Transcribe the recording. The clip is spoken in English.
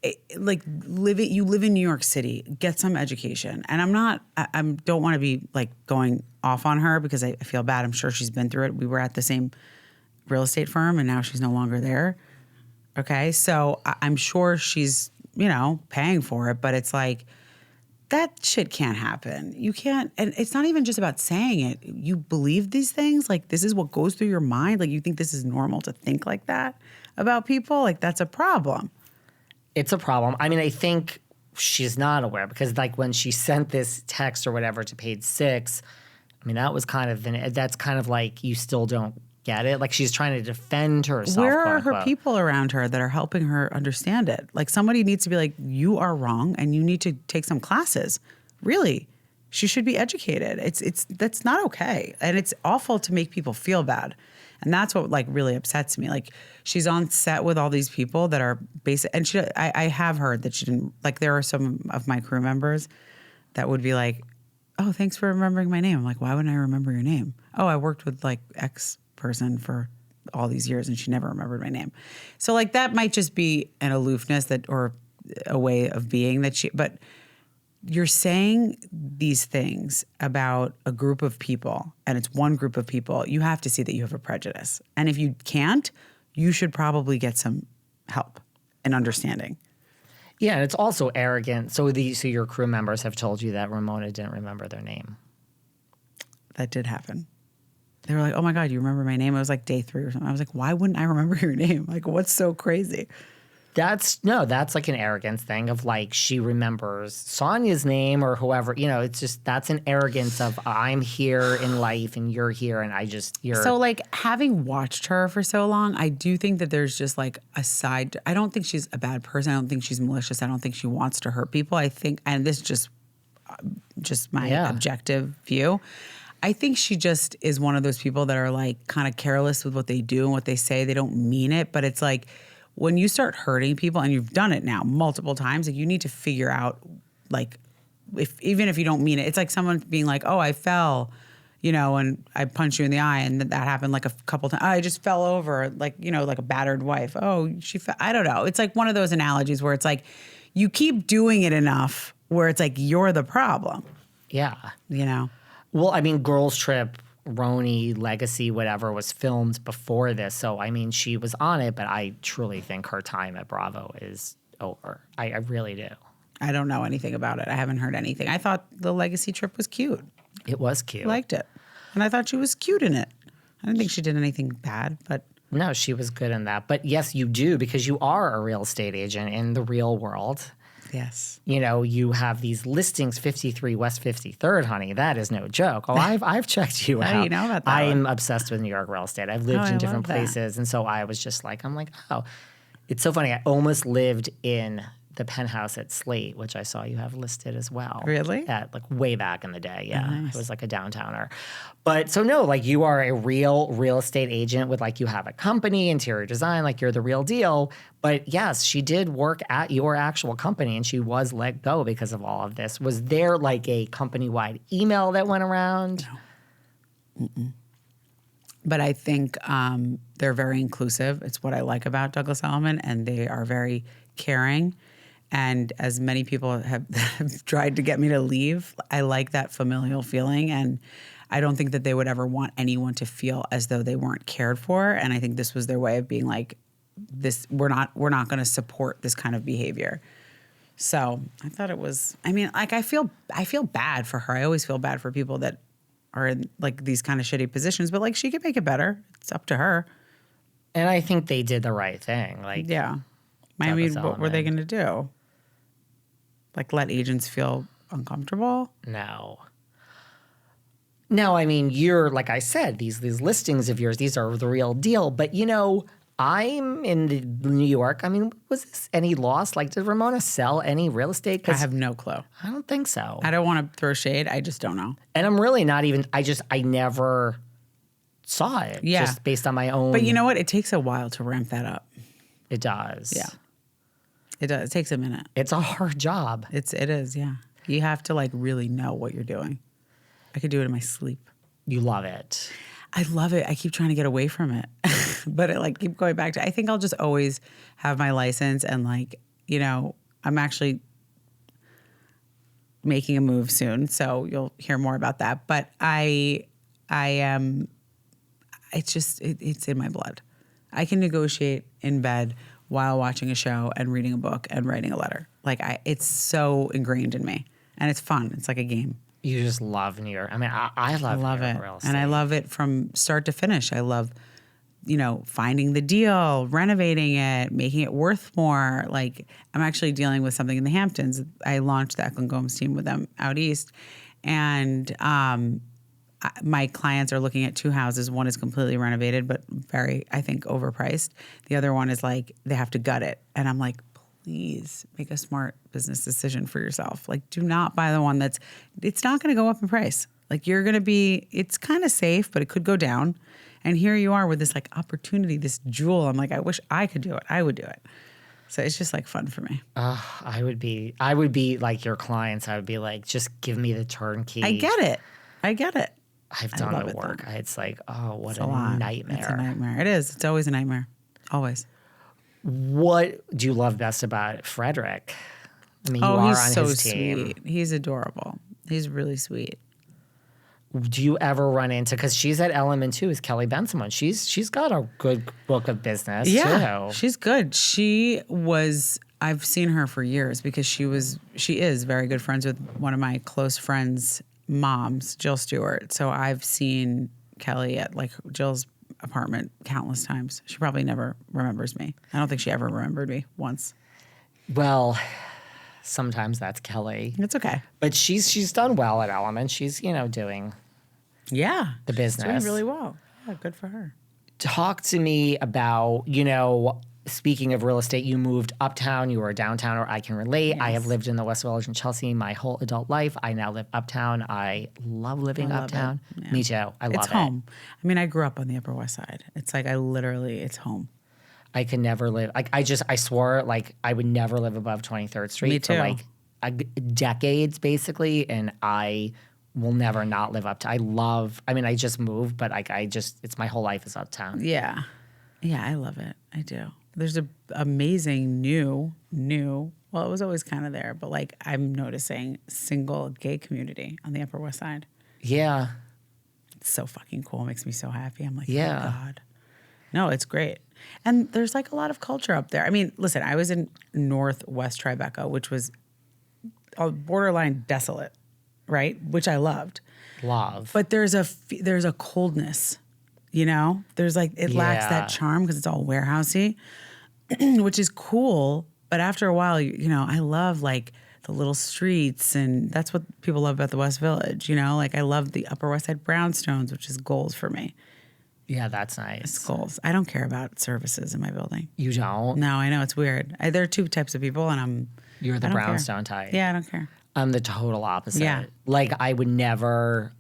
you live in New York City, get some education. And I don't want to be like going off on her because I feel bad. I'm sure she's been through it. We were at the same real estate firm and now she's no longer there. Okay. So I'm sure she's, paying for it, but it's like, that shit can't happen. You can't, and it's not even just about saying it. You believe these things, like this is what goes through your mind. Like you think this is normal to think like that about people. Like that's a problem. It's a problem. I mean, I think she's not aware because like when she sent this text or whatever to page 6, I mean, that was that's kind of like you still don't get it. Like she's trying to defend herself. Where are her people around her that are helping her understand it? Like somebody needs to be like, you are wrong and you need to take some classes. Really, she should be educated. That's not okay. And it's awful to make people feel bad. And that's what like really upsets me. Like she's on set with all these people that are basic. And I have heard that she didn't, like there are some of my crew members that would be like, oh, thanks for remembering my name. I'm like, why wouldn't I remember your name? Oh, I worked with like X person for all these years and she never remembered my name. So like that might just be an aloofness or a way of being but you're saying these things about a group of people and it's one group of people. You have to see that you have a prejudice. And if you can't, you should probably get some help and understanding. Yeah, and it's also arrogant. So your crew members have told you that Ramona didn't remember their name. That did happen. They were like, oh my God, you remember my name? It was like day 3 or something. I was like, why wouldn't I remember your name? Like, what's so crazy? That's like an arrogance thing of like she remembers Sonja's name or whoever, it's just that's an arrogance of I'm here in life and you're here and you're. So like having watched her for so long, I do think that there's just like a side. I don't think she's a bad person. I don't think she's malicious. I don't think she wants to hurt people. I think, and this is just my objective view. I think she just is one of those people that are like kind of careless with what they do and what they say. They don't mean it, but it's like when you start hurting people and you've done it now multiple times, like you need to figure out like even if you don't mean it, it's like someone being like, oh, I fell, and I punched you in the eye and that happened like a couple times. I just fell over like, like a battered wife. Oh, she fell. I don't know. It's like one of those analogies where it's like you keep doing it enough where it's like you're the problem. Yeah. Well, I mean, Girls Trip, RHONY, Legacy, whatever, was filmed before this. So, I mean, she was on it, but I truly think her time at Bravo is over. I really do. I don't know anything about it. I haven't heard anything. I thought the Legacy trip was cute. It was cute. I liked it. And I thought she was cute in it. I didn't think she did anything bad, but... No, she was good in that. But yes, you do, because you are a real estate agent in the real world. Yes. You have these listings, 53 West 53rd, honey. That is no joke. Oh, I've checked you out. How do you know about that? I'm obsessed with New York real estate. I've lived in different places. And so I was just like, oh, it's so funny. I almost lived in the penthouse at Slate, which I saw you have listed as well. Really? At like way back in the day. Yeah. Oh, nice. It was like a downtowner. But so no, like you are a real estate agent with like you have a company, interior design, like you're the real deal. But yes, she did work at your actual company and she was let go because of all of this. Was there like a company-wide email that went around? No. Mm-mm. But I think they're very inclusive. It's what I like about Douglas Elliman, and they are very caring. And as many people have tried to get me to leave, I like that familial feeling. And I don't think that they would ever want anyone to feel as though they weren't cared for. And I think this was their way of being like, we're not going to support this kind of behavior. So I thought it was, like I feel bad for her. I always feel bad for people that are in like these kind of shitty positions, but like she could make it better. It's up to her. And I think they did the right thing. Like, yeah. What were they going to do? Like let agents feel uncomfortable? No, I mean, you're, like I said, these listings of yours, these are the real deal. But, I'm in New York. I mean, was this any loss? Like, did Ramona sell any real estate? I have no clue. I don't think so. I don't want to throw shade. I just don't know. And I'm really not even, I never saw it. Yeah. Just based on my own. But you know what? It takes a while to ramp that up. It does. Yeah. It does. It takes a minute. It's a hard job. It is, yeah. You have to like really know what you're doing. I could do it in my sleep. You love it. I love it. I keep trying to get away from it. But I like keep going back to I think I'll just always have my license and like I'm actually making a move soon, so you'll hear more about that. But I am. It's in my blood. I can negotiate in bed while watching a show and reading a book and writing a letter. It's so ingrained in me, and it's fun. It's like a game. You just love New York. I mean, I love New York it, real estate. and I love it from start to finish. I love, finding the deal, renovating it, making it worth more. Like, I'm actually dealing with something in the Hamptons. I launched the Eklund Gomes team with them out east, and my clients are looking at 2 houses. One is completely renovated, but very, I think, overpriced. The other one is like, they have to gut it. And I'm like, please make a smart business decision for yourself. Like, do not buy the one it's not going to go up in price. Like, it's kind of safe, but it could go down. And here you are with this like opportunity, this jewel. I'm like, I wish I could do it. I would do it. So it's just like fun for me. I would be like your clients. I would be like, just give me the turnkey. I get it. I've done the work. It's like, what a nightmare. It's a nightmare. It is. It's always a nightmare. Always. What do you love best about Frederick? I mean, you are he's on so his team. Sweet. He's adorable. He's really sweet. Do you ever run into, because she's at Element too, is Kelly Bensimon. She's got a good book of business too. She's good. I've seen her for years because she is very good friends with one of my close friends' moms, Jill Stewart. So I've seen Kelly at like Jill's apartment countless times. She probably never remembers me. I don't think she ever remembered me once. Well, sometimes that's Kelly. It's okay. But she's done well at Element. She's, doing the business. She's doing really well. Yeah, good for her. Talk to me about, speaking of real estate, you moved uptown, you were a downtowner. I can relate. Yes. I have lived in the West Village in Chelsea my whole adult life. I now live uptown. I love living uptown. Yeah. Me too. I love it. It's home. I mean, I grew up on the Upper West Side. It's like it's home. I could never live. Like, I swore, like, I would never live above 23rd Street. Me too. For, like, decades, basically, and I will never not live up to. I just moved, but, like, it's my whole life is uptown. Yeah. Yeah, I love it. I do. There's a amazing new, well, it was always kind of there, but, like, I'm noticing single gay community on the Upper West Side. Yeah. It's so fucking cool. It makes me so happy. I'm like, yeah. Oh, God. No, it's great. And there's like a lot of culture up there. I mean, listen, I was in Northwest Tribeca, which was a borderline desolate, right? Which I loved. But there's a coldness, There's like, it lacks that charm because it's all warehousey, which is cool. But after a while, I love like the little streets, and that's what people love about the West Village, Like, I love the Upper West Side brownstones, which is goals for me. Yeah, that's nice. It's goals. I don't care about services in my building. You don't? No, I know. It's weird. There are 2 types of people, and You're the brownstone type. Yeah, I don't care. I'm the total opposite. Yeah. Like, I would never,